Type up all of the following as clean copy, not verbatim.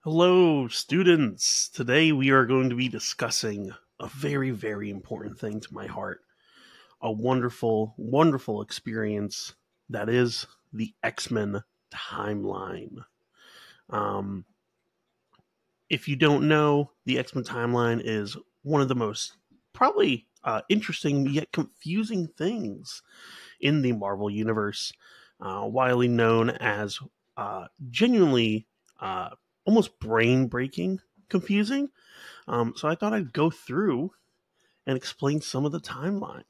Hello, students. Today we are going to be discussing a very, very important thing to my heart. A wonderful, wonderful experience that is the X-Men timeline. Um, if you don't know, the X-Men timeline is one of the most probably interesting yet confusing things in the Marvel Universe, widely known as genuinely uh, almost brain breaking confusing. So I thought I'd go through and explain some of the timeline.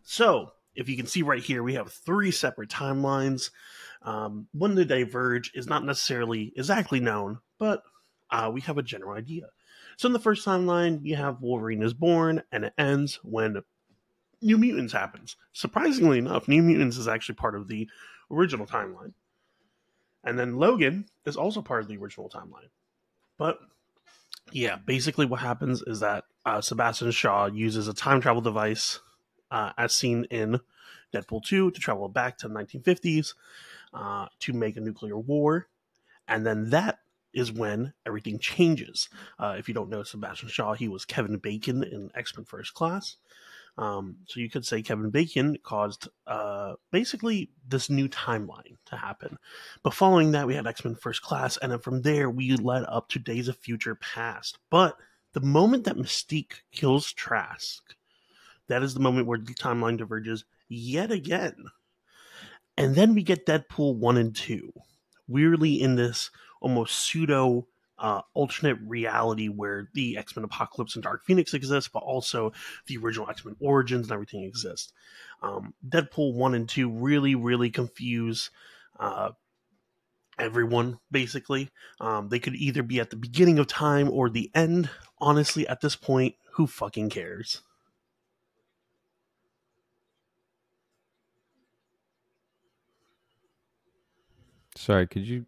So, if you can see right here, we have three separate timelines. When they diverge is not necessarily exactly known, but we have a general idea. So, in the first timeline, you have Wolverine is born, and it ends when New Mutants happens. Surprisingly enough, New Mutants is actually part of the original timeline. And then Logan is also part of the original timeline. But yeah, basically what happens is that Sebastian Shaw uses a time travel device as seen in Deadpool 2 to travel back to the 1950s to make a nuclear war. And then that is when everything changes. If you don't know Sebastian Shaw, he was Kevin Bacon in X-Men First Class. So you could say Kevin Bacon caused basically this new timeline to happen. But following that, we had X-Men First Class, and then from there, we led up to Days of Future Past. But the moment that Mystique kills Trask, that is the moment where the timeline diverges yet again. And then we get Deadpool 1 and 2, weirdly in this almost pseudo alternate reality where the X-Men Apocalypse and Dark Phoenix exist, but also the original X-Men Origins and everything exists. Deadpool 1 and 2 really, really confuse everyone, basically. They could either be at the beginning of time or the end. Honestly, at this point, who fucking cares? Sorry, could you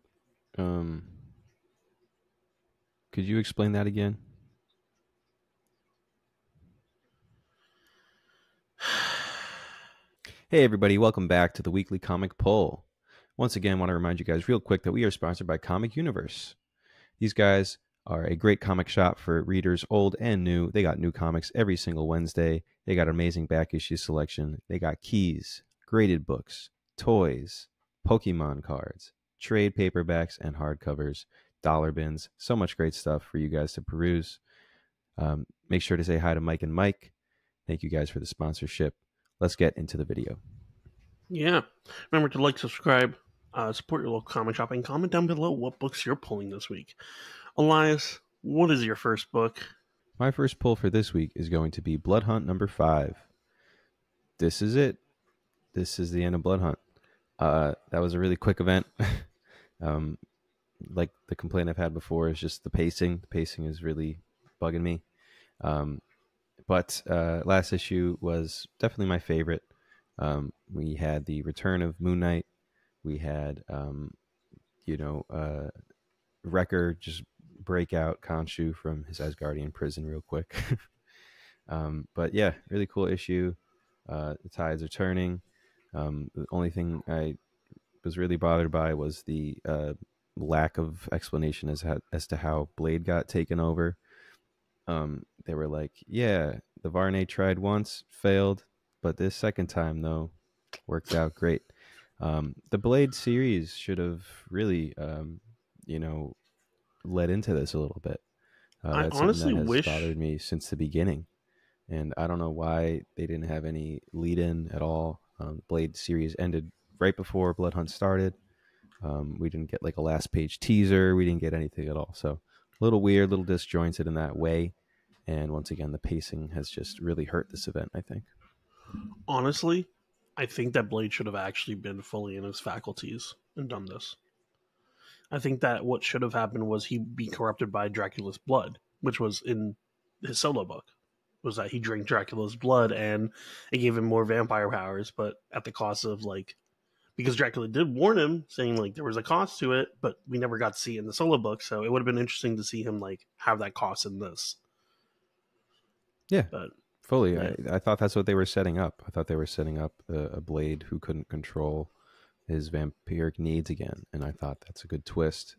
explain that again? Hey everybody, welcome back to the weekly comic poll. Once again, I want to remind you guys real quick that we are sponsored by Comic Universe. These guys are a great comic shop for readers old and new. They got new comics every single Wednesday. They got amazing back issue selection. They got keys, graded books, toys, Pokemon cards, trade paperbacks and hardcovers, dollar bins, so much great stuff for you guys to peruse. Make sure to say hi to Mike and Mike. Thank you guys for the sponsorship. Let's get into the video. Yeah. Remember to like, subscribe, support your local comic shop, and comment down below what books you're pulling this week. Elias, what is your first book? My first pull for this week is going to be Blood Hunt number 5. This is it. This is the end of Blood Hunt. That was a really quick event. Like the complaint I've had before is just the pacing. The pacing is really bugging me. But last issue was definitely my favorite. We had the return of Moon Knight. We had, Wrecker just break out Khonshu from his Asgardian prison real quick. But yeah, really cool issue. The tides are turning. The only thing I was really bothered by was the lack of explanation as to how Blade got taken over. They were like, yeah, the Varney tried once, failed, but this second time, though, worked out great. The Blade series should have really, led into this a little bit. I That's something honestly that has wish. bothered me since the beginning. And I don't know why they didn't have any lead in at all. Blade series ended right before Blood Hunt started. We didn't get like a last page teaser. We didn't get anything at all. So a little weird, a little disjointed in that way. And once again, the pacing has just really hurt this event, I think. Honestly, I think that Blade should have actually been fully in his faculties and done this. I think that what should have happened was he be corrupted by Dracula's blood, which was in his solo book. Was that he drank Dracula's blood and it gave him more vampire powers, but at the cost of like, because Dracula did warn him, saying like there was a cost to it, but we never got to see it in the solo book. So it would have been interesting to see him like have that cost in this. Yeah, But fully. yeah, I thought that's what they were setting up. I thought they were setting up a Blade who couldn't control his vampiric needs again. And I thought that's a good twist.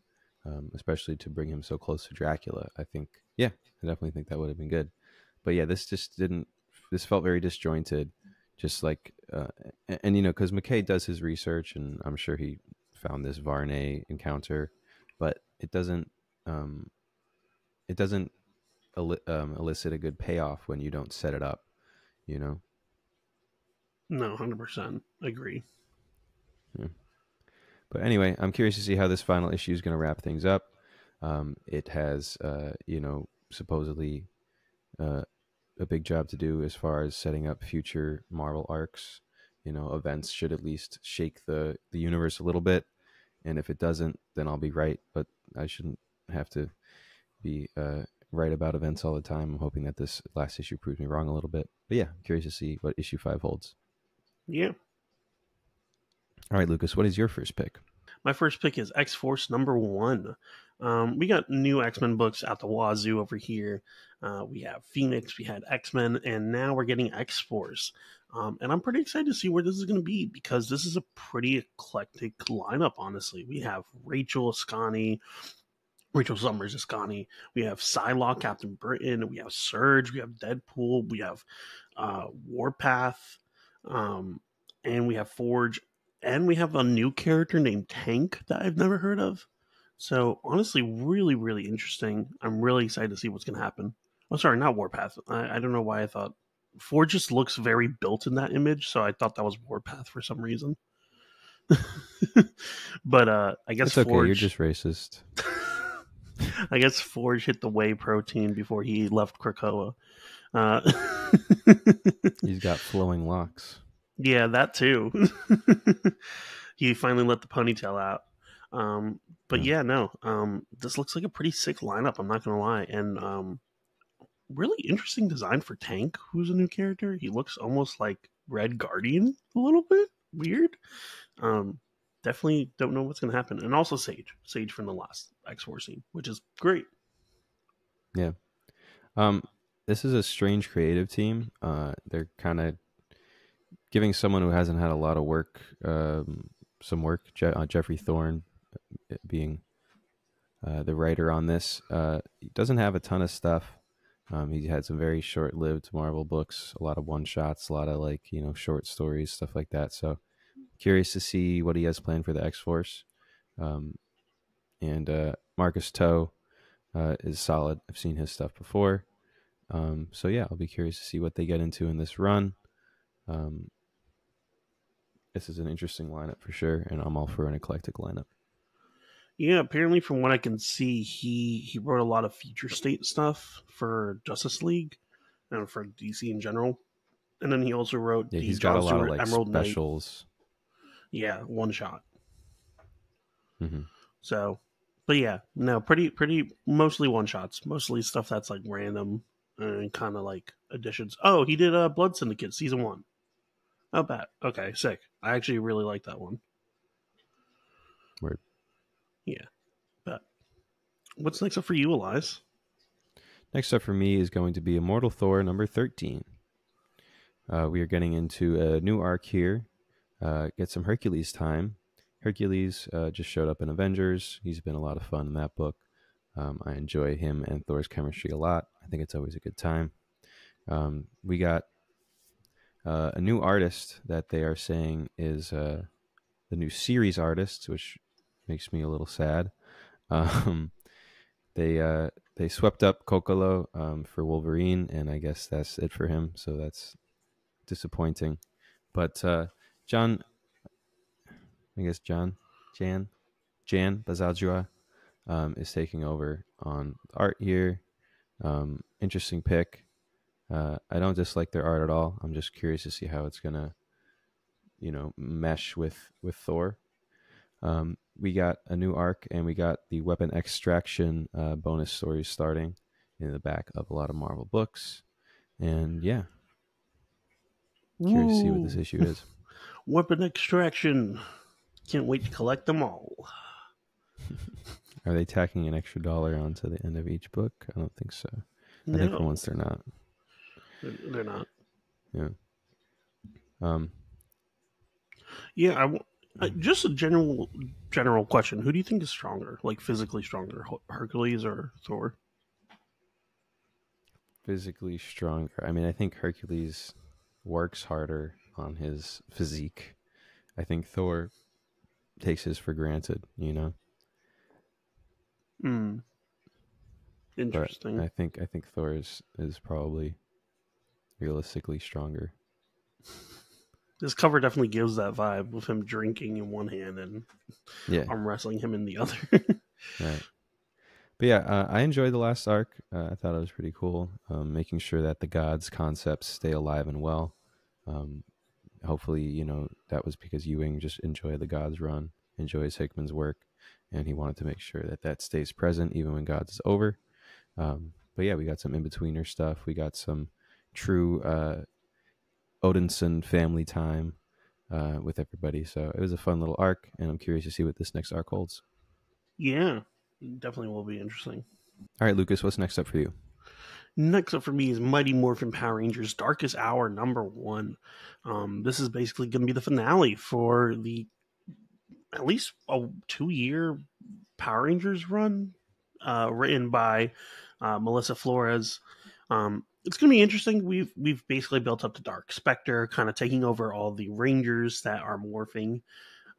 especially to bring him so close to Dracula. I think, yeah, I definitely think that would have been good. But yeah, this just didn't. This felt very disjointed, just like, and you know, because McKay does his research, and I'm sure he found this Varney encounter, but um, it doesn't elicit a good payoff when you don't set it up. You know. No, 100% agree. Yeah. But anyway, I'm curious to see how this final issue is going to wrap things up. It has, you know, supposedly a big job to do as far as setting up future Marvel arcs. You know, events should at least shake the universe a little bit, and if it doesn't, then I'll be right. But I shouldn't have to be right about events all the time. I'm hoping that this last issue proves me wrong a little bit. But yeah, I'm curious to see what issue 5 holds. Yeah. All right, Lucas, what is your first pick? My first pick is X-Force #1. We got new X-Men books out the wazoo over here. We have Phoenix, we had X-Men, and now we're getting X-Force. And I'm pretty excited to see where this is going to be, because this is a pretty eclectic lineup, honestly. We have Rachel Summers Ascani. We have Psylocke, Captain Britain. We have Surge. We have Deadpool. We have Warpath. And we have Forge. And we have a new character named Tank that I've never heard of. So, honestly, really, really interesting. I'm really excited to see what's going to happen. Oh, sorry, not Warpath. I don't know why I thought. Forge just looks very built in that image, so I thought that was Warpath for some reason. But I guess It's okay. Forge... You're just racist. I guess Forge hit the whey protein before he left Krakoa. He's got flowing locks. Yeah, that too. He finally let the ponytail out. But yeah, no. This looks like a pretty sick lineup, I'm not gonna lie. And really interesting design for Tank, who's a new character. He looks almost like Red Guardian a little bit. Weird. Definitely don't know what's gonna happen. And also Sage from the last X-Force scene, which is great. Yeah. This is a strange creative team. They're kind of giving someone who hasn't had a lot of work some work. Jeffrey Thorne being the writer on this. He doesn't have a ton of stuff. He had some very short-lived Marvel books, a lot of one-shots, a lot of like, you know, short stories, stuff like that. So curious to see what he has planned for the X-Force. And Marcus Toe is solid. I've seen his stuff before. So yeah, I'll be curious to see what they get into in this run. This is an interesting lineup for sure, and I'm all for an eclectic lineup. Yeah, apparently from what I can see, he wrote a lot of future state stuff for Justice League and for DC in general. And then he also wrote Yeah, the he's got John a lot Stewart of like Emerald specials. Knight. Yeah, one shot. Mm-hmm. So, but yeah, no, pretty mostly one shots, mostly stuff that's like random and kind of like additions. Oh, he did Blood Syndicate season 1. Oh, bad. Okay, sick. I actually really like that one. Word. Yeah, but what's next up for you, Elias? Next up for me is going to be Immortal Thor number 13. We are getting into a new arc here. Get some Hercules time. Hercules just showed up in Avengers. He's been a lot of fun in that book. I enjoy him and Thor's chemistry a lot. I think it's always a good time. We got a new artist that they are saying is the new series artist, which makes me a little sad. They swept up Kokolo for Wolverine, and I guess that's it for him. So that's disappointing. But Jan Bazaldua is taking over on art here. Interesting pick. I don't dislike their art at all. I'm just curious to see how it's gonna, you know, mesh with Thor. We got a new arc, and we got the weapon extraction bonus stories starting in the back of a lot of Marvel books. And yeah, curious to see what this issue is. Weapon extraction. Can't wait to collect them all. Are they tacking an extra $1 onto the end of each book? I don't think so. No. I think for once they're not. They're not. Yeah. Yeah, Just a general question: who do you think is stronger, like physically stronger, Hercules or Thor? Physically stronger. I mean, I think Hercules works harder on his physique. I think Thor takes his for granted, you know. Hmm. But Interesting. I think Thor is probably realistically stronger. This cover definitely gives that vibe with him drinking in one hand and Yeah, arm wrestling him in the other. right. But yeah, I enjoyed the last arc. I thought it was pretty cool, making sure that the gods concepts stay alive and well. Um, Hopefully, that was because Ewing just enjoyed the gods run, enjoys Hickman's work, and he wanted to make sure that that stays present even when gods is over. But yeah, we got some in betweener stuff. We got some true Odinson family time with everybody. So it was a fun little arc, and I'm curious to see what this next arc holds. Yeah, definitely will be interesting. All right, Lucas, what's next up for you? Next up for me is Mighty Morphin Power Rangers Darkest Hour #1. This is basically going to be the finale for the at least a 2-year Power Rangers run, written by Melissa Flores. It's going to be interesting. We've basically built up the Dark Spectre, kind of taking over all the Rangers that are morphing,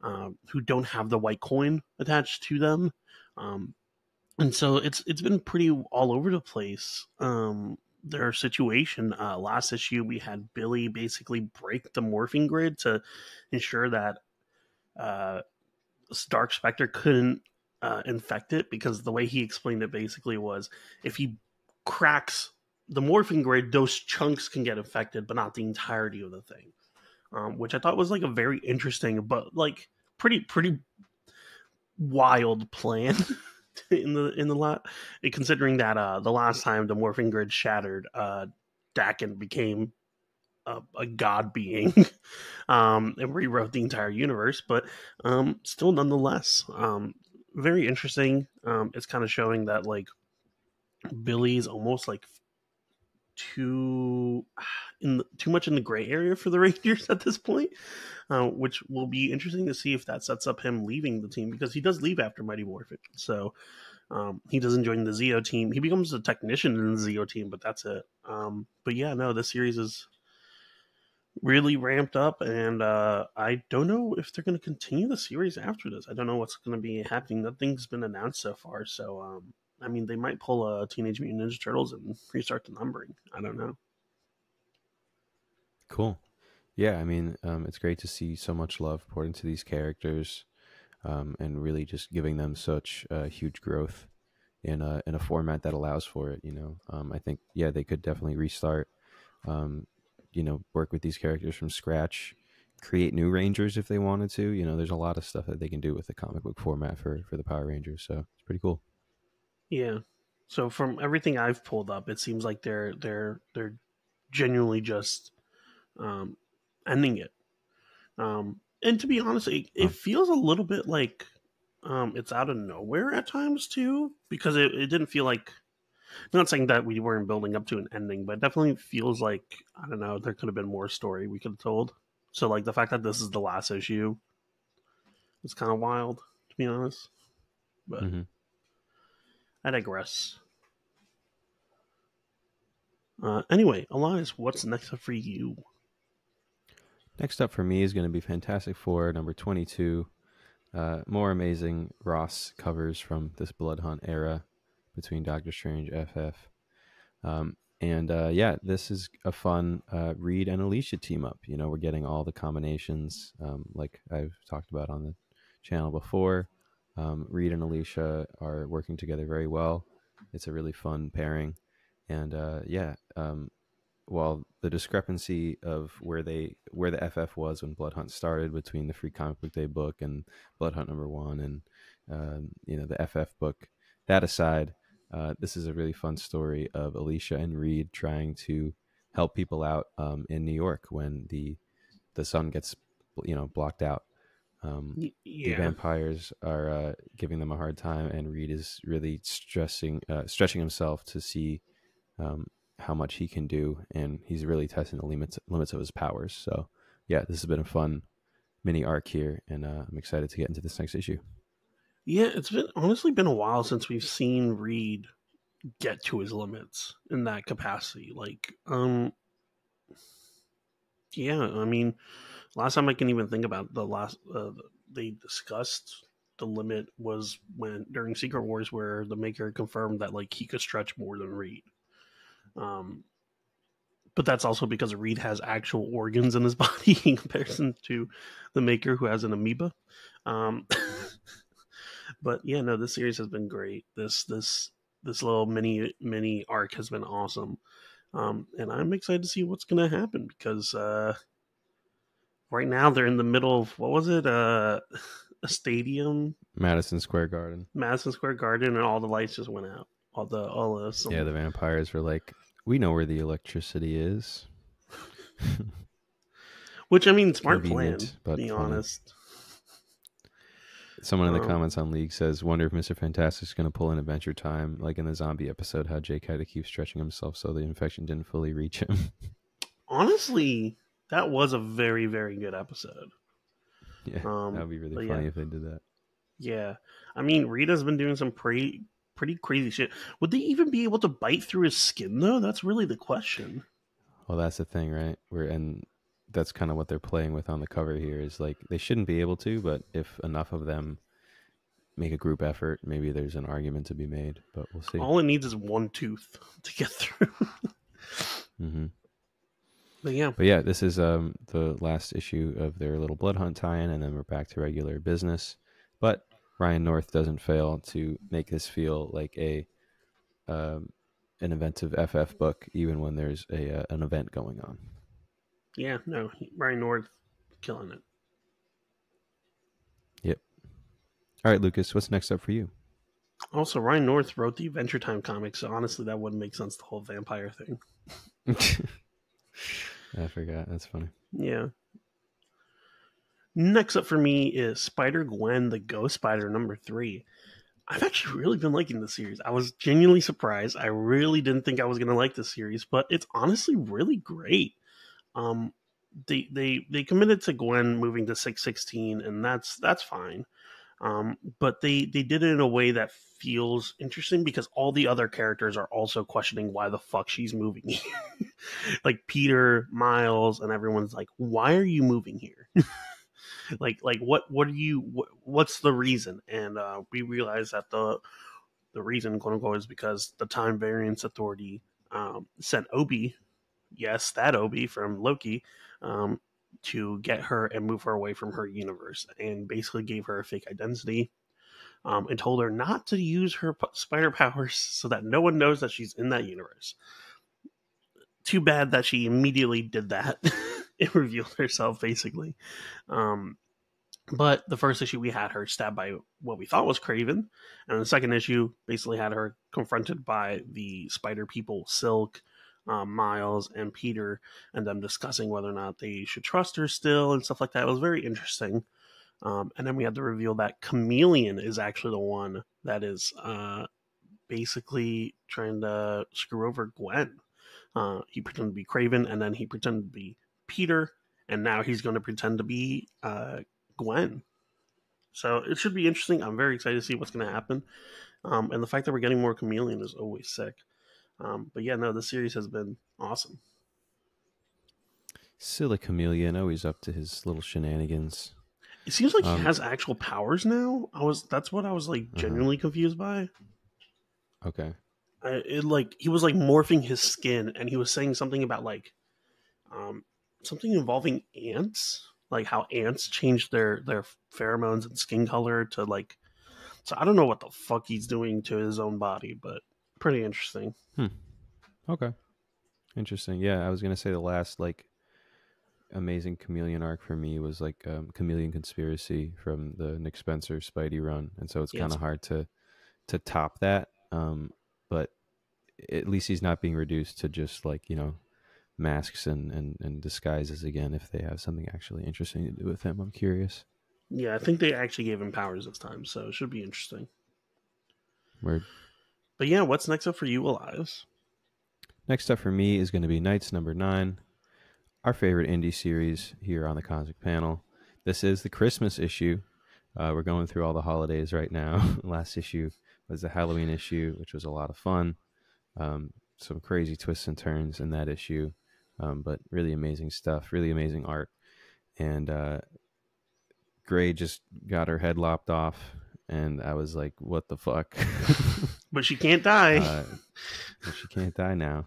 who don't have the white coin attached to them. Um, and so it's been pretty all over the place. Their situation, last issue we had Billy basically break the morphing grid to ensure that uh, Dark Spectre couldn't infect it, because the way he explained it basically was, if he cracks the morphing grid, those chunks can get infected, but not the entirety of the thing. Which I thought was like a very interesting, but like pretty wild plan in the lot, considering that the last time the morphing grid shattered, Dakin became a god being, and rewrote the entire universe. But still, nonetheless, very interesting. It's kind of showing that like Billy's almost like too too much in the gray area for the Rangers at this point, which will be interesting to see if that sets up him leaving the team, because he does leave after Mighty Morphin. So he doesn't join the Zeo team. He becomes a technician in the Zeo team, but that's it. But yeah, no, this series is really ramped up, and I don't know if they're going to continue the series after this. I don't know what's going to be happening. Nothing's been announced so far. So I mean, they might pull a Teenage Mutant Ninja Turtles and restart the numbering. I don't know. Cool. Yeah, I mean, it's great to see so much love poured into these characters, and really just giving them such huge growth in a format that allows for it. I think they could definitely restart. Um, work with these characters from scratch, create new Rangers if they wanted to. There's a lot of stuff that they can do with the comic book format for the Power Rangers. So it's pretty cool. Yeah. So from everything I've pulled up, it seems like they're genuinely just um, ending it. And to be honest, it Huh. feels a little bit like it's out of nowhere at times too, because it didn't feel like. I'm not saying that we weren't building up to an ending, but it definitely feels like, I don't know, there could have been more story we could have told. So like the fact that this is the last issue is kind of wild, to be honest. But Hmm. I digress. Anyway, Elias, what's next up for you? Next up for me is going to be Fantastic Four number 22. More amazing Ross covers from this Blood Hunt era between Doctor Strange, FF. And this is a fun Reed and Alicia team up. We're getting all the combinations, like I've talked about on the channel before. Reed and Alicia are working together very well. It's a really fun pairing. And while the discrepancy of where the FF was when Blood Hunt started between the Free Comic Book Day book and Blood Hunt #1 and the FF book, that aside, this is a really fun story of Alicia and Reed trying to help people out in New York when the sun gets blocked out. The Yeah, vampires are giving them a hard time, and Reed is really stretching himself to see how much he can do, and he's really testing the limits of his powers. So, yeah, this has been a fun mini arc here, and I'm excited to get into this next issue. Yeah, it's honestly been a while since we've seen Reed get to his limits in that capacity. Like, yeah, I mean, last time I can even think about the last they discussed the limit was when during Secret Wars, where the Maker confirmed that like he could stretch more than Reed. Um, but that's also because Reed has actual organs in his body in comparison to the Maker, who has an amoeba. Um, but yeah, no, this series has been great. This little mini arc has been awesome. And I'm excited to see what's going to happen because right now they're in the middle of what was it? A stadium, Madison Square Garden. Madison Square Garden, and all the lights just went out. Yeah, the vampires were like, "We know where the electricity is." Which, I mean, smart plan, but be honest. Someone in the comments on League says, "Wonder if Mr. Fantastic's going to pull in Adventure Time, like in the zombie episode, how Jake had to keep stretching himself so the infection didn't fully reach him." Honestly, that was a very, very good episode. Yeah, that would be really funny if they did that. Yeah, I mean, Rita's been doing some pretty crazy shit. Would they even be able to bite through his skin though? That's really the question. Well, that's the thing, right? And that's kind of what they're playing with on the cover here. Is like they shouldn't be able to, but if enough of them make a group effort, maybe there's an argument to be made. But we'll see. All it needs is one tooth to get through. Mm-hmm. But yeah, this is the last issue of their little Blood Hunt tie-in, and then we're back to regular business. But Ryan North doesn't fail to make this feel like an inventive FF book, even when there's an event going on. Yeah, no, Ryan North killing it. Yep. All right, Lucas, what's next up for you? Also, Ryan North wrote the Adventure Time comics, so honestly, that wouldn't make sense, the whole vampire thing. I forgot. That's funny. Yeah. Next up for me is Spider-Gwen, the Ghost Spider #3. I've actually really been liking this series. I was genuinely surprised. I really didn't think I was going to like this series, but it's honestly really great. They committed to Gwen moving to 616, and that's fine. But they did it in a way that feels interesting because all the other characters are also questioning why the fuck she's moving. Like Peter, Miles, and everyone's like, "Why are you moving here?" like what's the reason? And we realize that the reason, quote unquote, is because the Time Variance Authority sent Obi, yes, that Obi from Loki, to get her and move her away from her universe, and basically gave her a fake identity, and told her not to use her spider powers so that no one knows that she's in that universe. Too bad that she immediately did that. It revealed herself, basically. But the first issue, we had her stabbed by what we thought was Kraven, and the second issue basically had her confronted by the spider people, Silk, Miles, and Peter, and them discussing whether or not they should trust her still and stuff like that. It was very interesting. And then we had to reveal that Chameleon is actually the one that is basically trying to screw over Gwen. He pretended to be Kraven, and then he pretended to be Peter, and now he's going to pretend to be Gwen. So it should be interesting. I'm very excited to see what's going to happen. And the fact that we're getting more Chameleon is always sick. But yeah, no, this series has been awesome. Silly Chameleon, always up to his little shenanigans. It seems like he has actual powers now. That's what I was like genuinely confused by. Okay. He was like morphing his skin, and he was saying something about like something involving ants, like how ants change their pheromones and skin color to like. So I don't know what the fuck he's doing to his own body, but pretty interesting. Okay. Interesting. Yeah, I was gonna say the last like amazing Chameleon arc for me was like Chameleon Conspiracy from the Nick Spencer Spidey run, and so it's kind of hard to top that. But at least he's not being reduced to just like, you know, masks and disguises again. If they have something actually interesting to do with him, I'm curious. Yeah, I think they actually gave him powers this time, so it should be interesting. Word. But yeah, what's next up for you, Elias? Next up for me is going to be Knights #9, our favorite indie series here on the Cosmic Panel. This is the Christmas issue. We're going through all the holidays right now. Last issue was the Halloween issue, which was a lot of fun. Some crazy twists and turns in that issue, but really amazing stuff, really amazing art. And Gray just got her head lopped off, and I was like, what the fuck? But she can't die. But she can't die now.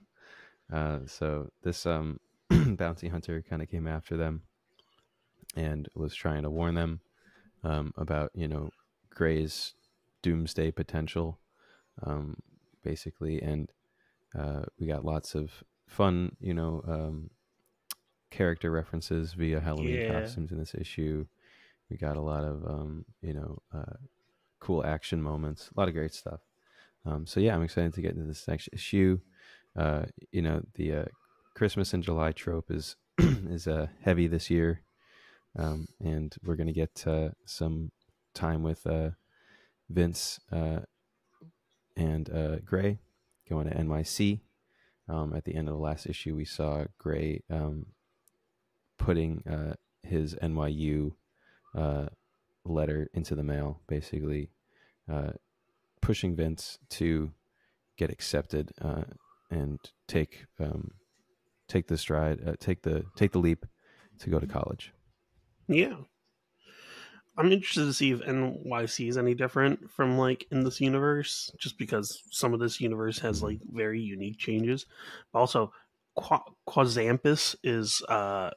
So this bounty hunter kind of came after them and was trying to warn them about, Gray's doomsday potential, basically. And we got lots of fun, character references via Halloween costumes in this issue. We got a lot of, cool action moments, a lot of great stuff. So yeah, I'm excited to get into this next issue. The Christmas in July trope is is heavy this year, and we're gonna get some time with Vince and Gray going to NYC. At the end of the last issue, we saw Gray putting his NYU letter into the mail, basically pushing Vince to get accepted and take the stride, take the leap to go to college. Yeah. I'm interested to see if NYC is any different from like in this universe, just because some of this universe has like very unique changes. But also, Quazampus is a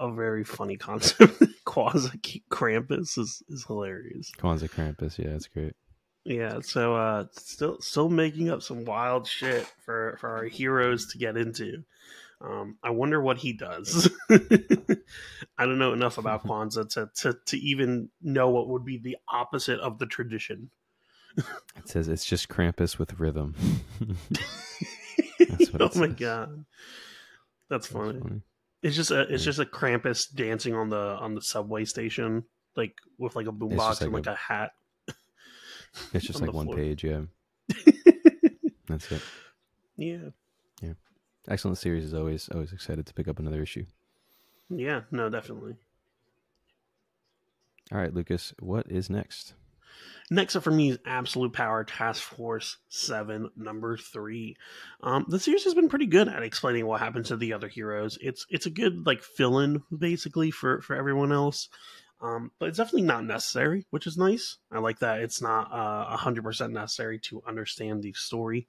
very funny concept. Krampus is hilarious. Kwanzaa Krampus, yeah, it's great. Yeah, so still making up some wild shit for our heroes to get into. I wonder what he does. I don't know enough about Kwanzaa to even know what would be the opposite of the tradition. It says it's just Krampus with rhythm. Oh my god, that's funny. It's just a Krampus dancing on the subway station, like with like a boombox and like a hat. It's just like one page, yeah. That's it. Yeah. Excellent series as always. Always excited to pick up another issue. Yeah, no, definitely. All right, Lucas, what is next? Next up for me is Absolute Power Task Force 7, number 3. The series has been pretty good at explaining what happened to the other heroes. It's a good like fill-in basically for everyone else. But it's definitely not necessary, which is nice. I like that it's not 100% necessary to understand the story.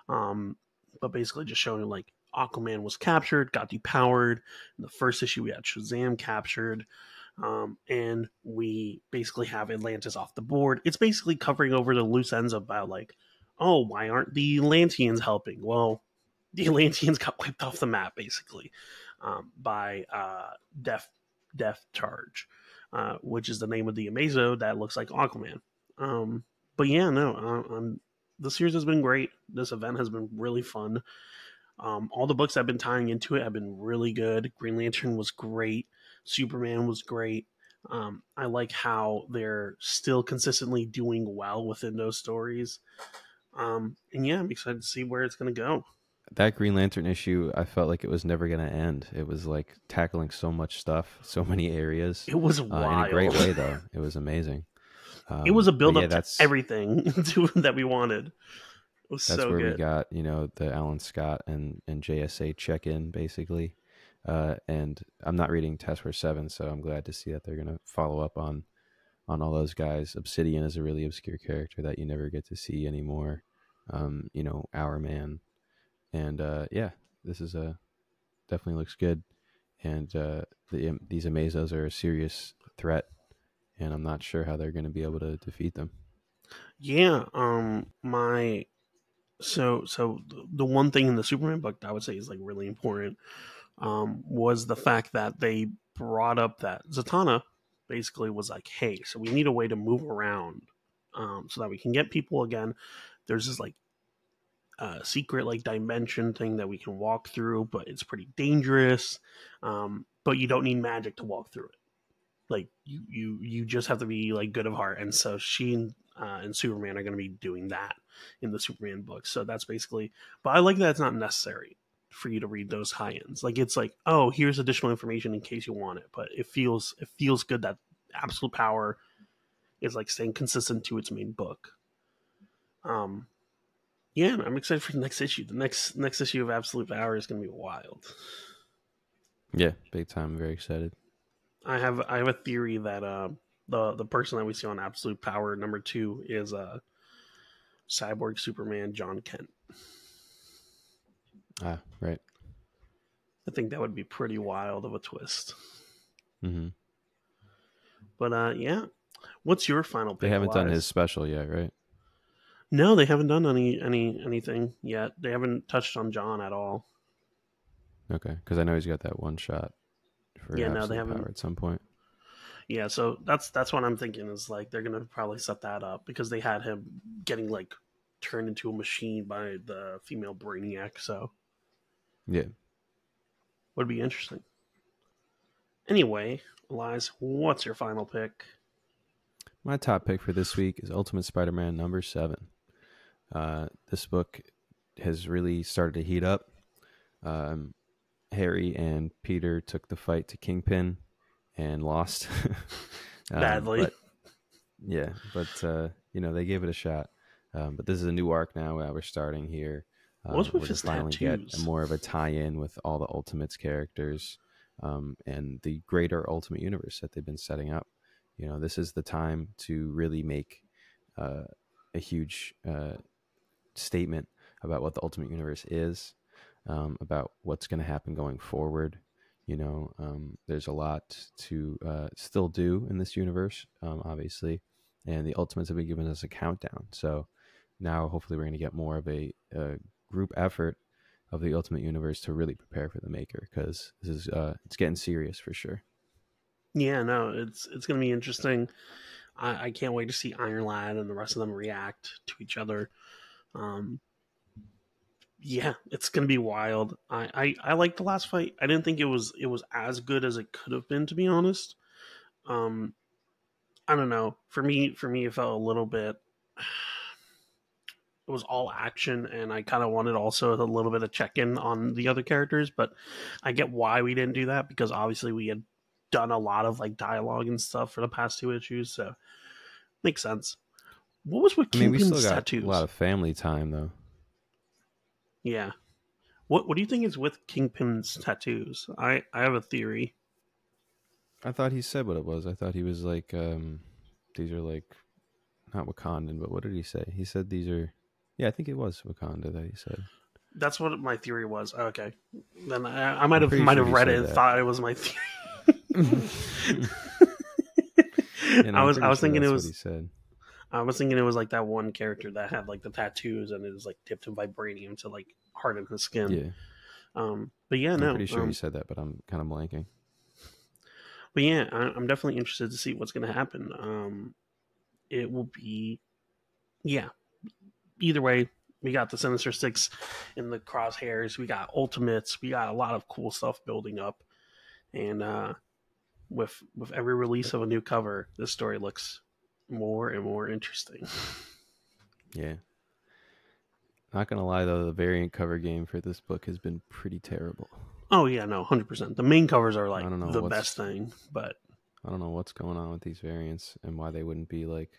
But basically just showing like Aquaman was captured, got depowered. In the first issue, we had Shazam captured. And we basically have Atlantis off the board. It's basically covering over the loose ends about like, oh, why aren't the Atlanteans helping? Well, the Atlanteans got wiped off the map basically by Death Charge, which is the name of the Amazo that looks like Aquaman. But yeah, no, the series has been great. This event has been really fun. All the books I've been tying into it have been really good. Green Lantern was great. Superman was great. I like how they're still consistently doing well within those stories. And yeah, I'm excited to see where it's going to go. That Green Lantern issue, I felt like it was never going to end. It was like tackling so much stuff, so many areas. It was wild. In a great way, though. It was amazing. It was a build-up to everything that we wanted. That's so where good. we got, the Alan Scott and JSA check-in, basically. And I'm not reading Task Force 7, so I'm glad to see that they're going to follow up on all those guys. Obsidian is a really obscure character that you never get to see anymore. Our Man. And yeah, this is definitely looks good. And these Amazos are a serious threat, and I'm not sure how they're going to be able to defeat them. Yeah, so the one thing in the Superman book that I would say is like really important was the fact that they brought up that Zatanna basically was like, hey, so we need a way to move around so that we can get people again. There's this like secret like dimension thing that we can walk through, but it's pretty dangerous. But you don't need magic to walk through it. Like you just have to be like good of heart. And so she and Superman are going to be doing that in the Superman book. So that's basically, but I like that it's not necessary for you to read those tie-ins. Like it's like, oh, here's additional information in case you want it, but it feels good that Absolute Power is like staying consistent to its main book. Yeah, I'm excited for the next issue. The next issue of Absolute Power is going to be wild. Yeah, big time. I'm very excited. I have a theory that the person that we see on Absolute Power #2 is Cyborg Superman John Kent. Ah, right. I think that would be pretty wild of a twist. Mm-hmm. But yeah, what's your final pick? They haven't done his special yet, right? No, they haven't done anything yet. They haven't touched on John at all. Okay, because I know he's got that one shot for Absolute they haven't Power at some point. Yeah, so that's what I'm thinking is like they're gonna probably set that up because they had him getting like turned into a machine by the female Brainiac. So yeah, would be interesting. Anyway, Elias, what's your final pick? My top pick for this week is Ultimate Spider-Man #7. This book has really started to heat up. Harry and Peter took the fight to Kingpin and lost Badly. But they gave it a shot. But this is a new arc now. We're starting here. What's with his finally tattoos? Get more of a tie-in with all the Ultimates characters and the greater Ultimate Universe that they've been setting up. This is the time to really make a huge statement about what the Ultimate Universe is, about what's going to happen going forward. There's a lot to still do in this universe, obviously, and the Ultimates have been giving us a countdown. So now hopefully we're going to get more of a group effort of the Ultimate Universe to really prepare for the Maker, because this is it's getting serious for sure. Yeah, no, it's going to be interesting. I can't wait to see Iron Lad and the rest of them react to each other. Yeah, it's going to be wild. I liked the last fight. I didn't think it was as good as it could have been, to be honest. I don't know. For me, it felt a little bit. It was all action, and I kind of wanted also a little bit of check-in on the other characters, but I get why we didn't do that, because obviously we had done a lot of like dialogue and stuff for the past 2 issues, so makes sense. What was with Kingpin's we still got tattoos? A lot of family time, though. Yeah. What do you think is with Kingpin's tattoos? I have a theory. I thought he said what it was. I thought he was like, these are like, not Wakandan, but what did he say? He said these are, I think it was Wakanda that he said. That's what my theory was. Okay. Then I might have read it and thought it was my theory. I was thinking it was what he said. I was thinking it was like that one character that had like the tattoos and it was like tipped in vibranium to like harden his skin. Yeah. But yeah, I'm pretty sure he said that, but I'm kind of blanking. But yeah, I'm definitely interested to see what's going to happen. It will be, either way, we got the Sinister Six in the crosshairs. We got Ultimates. We got a lot of cool stuff building up. And with every release of a new cover, this story looks more and more interesting. Yeah. Not going to lie, though, the variant cover game for this book has been pretty terrible. Oh, yeah, no, 100%. The main covers are like the best thing, but I don't know what's going on with these variants and why they wouldn't be like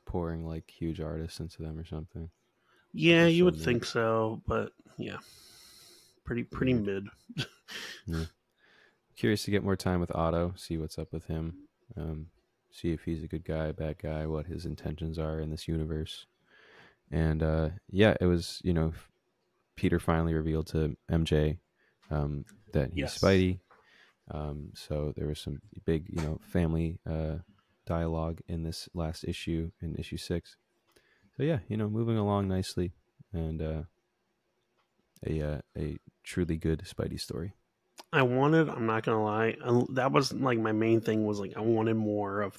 pouring like huge artists into them or something. Yeah, you would think so, but yeah, pretty mid. Yeah. Curious to get more time with Otto, see what's up with him, see if he's a good guy, bad guy, what his intentions are in this universe. And it was, Peter finally revealed to MJ that he's Spidey. So there was some big, family dialogue in this last issue, in issue 6. So yeah, moving along nicely, and a truly good Spidey story. I'm not gonna lie, that was like my main thing was like I wanted more of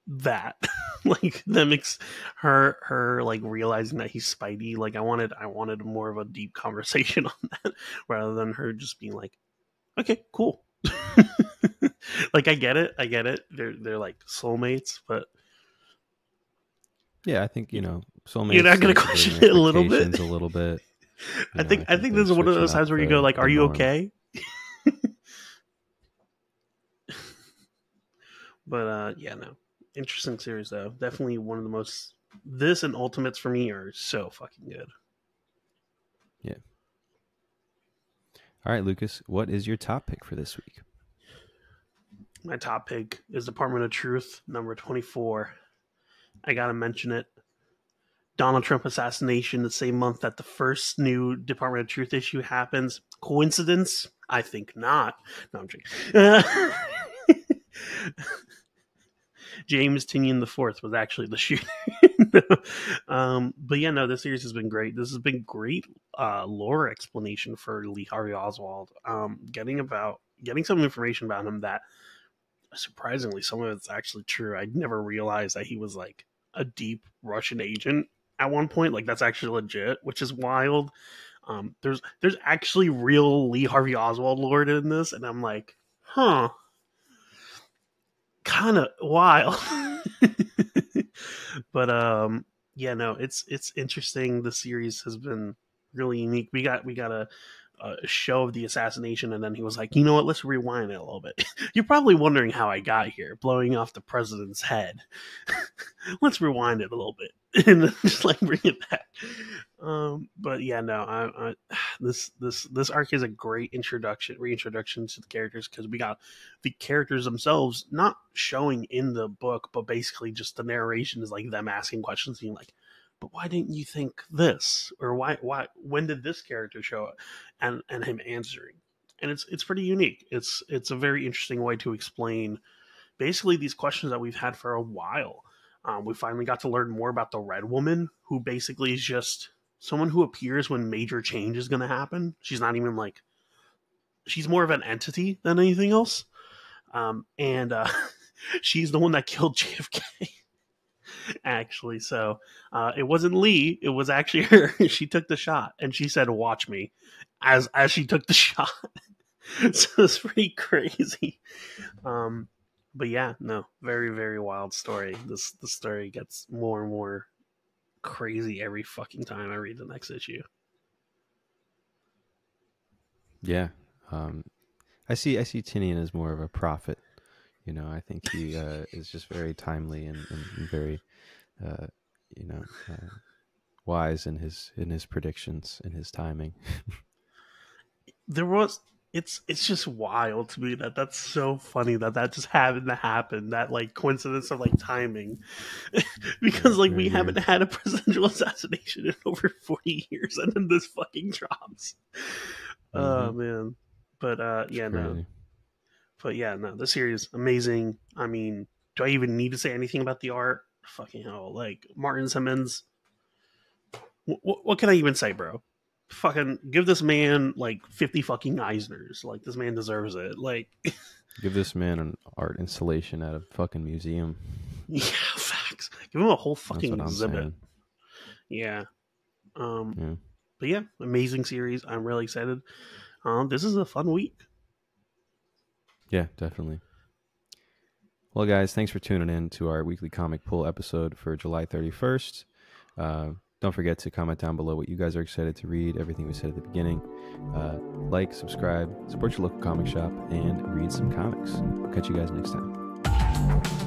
that. Like them her like realizing that he's Spidey. Like I wanted more of a deep conversation on that rather than her just being like, okay, cool. Like I get it. They're like soulmates, but yeah, I think soulmates. You're not gonna question it a little bit. A little bit. I think this is one of those times where you go like, "Are you okay?" But yeah, no, interesting series though. Definitely one of the most. This and Ultimates for me are so fucking good. Yeah. All right, Lucas, what is your top pick for this week? My top pick is Department of Truth, number 24. I gotta mention it. Donald Trump assassination the same month that the first new Department of Truth issue happens. Coincidence? I think not. No, I'm joking. James Tinian IV was actually the shooter. But yeah, no, this series has been great. This has been great lore explanation for Lee Harvey Oswald. Getting some information about him that surprisingly some of it's actually true. I never realized that he was like a deep Russian agent at one point. Like that's actually legit, which is wild. There's actually real Lee Harvey Oswald lore in this, and I'm like, huh. Kind of wild. But yeah, no, it's interesting. The series has been really unique. We got a show of the assassination, and then he was like, you know what, let's rewind it a little bit. You're probably wondering how I got here, blowing off the president's head. Let's rewind it a little bit and then just like bring it back. But yeah, no, this arc is a great reintroduction to the characters, because we got the characters themselves not showing in the book, but basically just the narration is like them asking questions, being like, but why didn't you think this? Or why when did this character show up? And him answering. And it's pretty unique. It's a very interesting way to explain basically these questions that we've had for a while. We finally got to learn more about the Red Woman, who basically is just someone who appears when major change is going to happen. She's not even like, she's more of an entity than anything else. And she's the one that killed JFK. Actually, so it wasn't Lee, it was actually her. She took the shot and she said, watch me, as she took the shot. So it's pretty crazy. But yeah, no, very, very wild story. The story gets more and more crazy every fucking time I read the next issue. Yeah. I see Tinian as more of a prophet. You know, I think he is just very timely and very wise in his predictions and his timing. It's just wild to me that's so funny that just happened to happen, that like coincidence of like timing. Because like we haven't had a presidential assassination in over 40 years, and then this fucking drops. Oh man. But yeah, no. But yeah, no, the series amazing. I mean, do I even need to say anything about the art? Fucking hell, like Martin Simmons. What can I even say, bro? Fucking give this man like 50 fucking Eisners. Like this man deserves it. Like give this man an art installation at a fucking museum. Yeah, facts. Give him a whole fucking exhibit. Yeah. But yeah, amazing series. I'm really excited. This is a fun week. Yeah, definitely. Well, guys, thanks for tuning in to our weekly comic pull episode for July 31st. Don't forget to comment down below what you guys are excited to read, everything we said at the beginning. Like, subscribe, support your local comic shop, and read some comics. I'll catch you guys next time.